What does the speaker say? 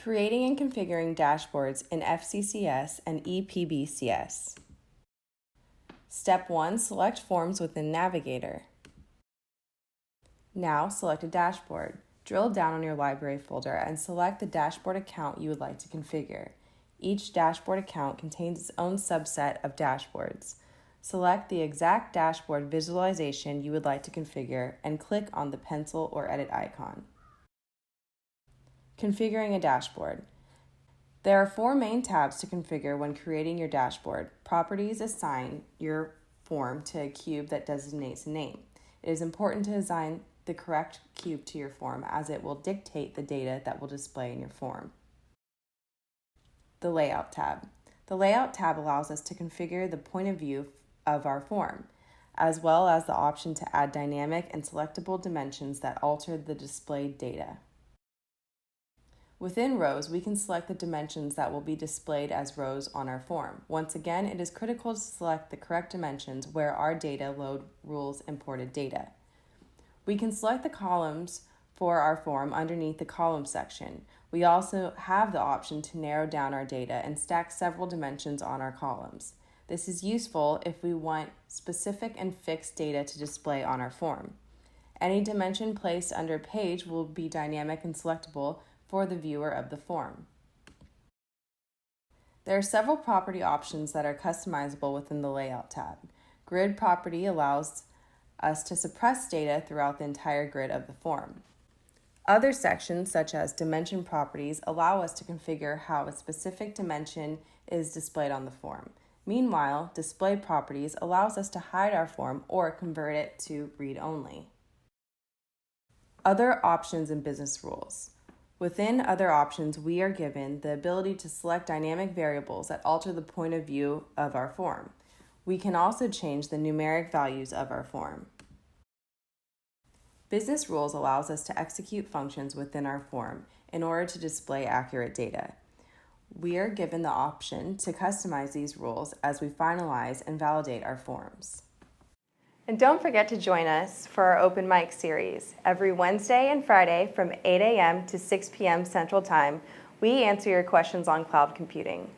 Creating and configuring dashboards in FCCS and EPBCS. Step 1. Select Forms within Navigator. Now select a dashboard. Drill down on your library folder and select the dashboard account you would like to configure. Each dashboard account contains its own subset of dashboards. Select the exact dashboard visualization you would like to configure and click on the pencil or edit icon. Configuring a dashboard. There are 4 main tabs to configure when creating your dashboard. Properties assign your form to a cube that designates a name. It is important to assign the correct cube to your form as it will dictate the data that will display in your form. The Layout tab. The Layout tab allows us to configure the point of view of our form, as well as the option to add dynamic and selectable dimensions that alter the displayed data. Within rows, we can select the dimensions that will be displayed as rows on our form. Once again, it is critical to select the correct dimensions where our data load rules imported data. We can select the columns for our form underneath the column section. We also have the option to narrow down our data and stack several dimensions on our columns. This is useful if we want specific and fixed data to display on our form. Any dimension placed under a page will be dynamic and selectable for the viewer of the form. There are several property options that are customizable within the Layout tab. Grid property allows us to suppress data throughout the entire grid of the form. Other sections, such as dimension properties, allow us to configure how a specific dimension is displayed on the form. Meanwhile, display properties allows us to hide our form or convert it to read-only. Other options and business rules. Within other options, we are given the ability to select dynamic variables that alter the point of view of our form. We can also change the numeric values of our form. Business rules allows us to execute functions within our form in order to display accurate data. We are given the option to customize these rules as we finalize and validate our forms. And don't forget to join us for our open mic series. Every Wednesday and Friday from 8 a.m. to 6 p.m. Central Time, we answer your questions on cloud computing.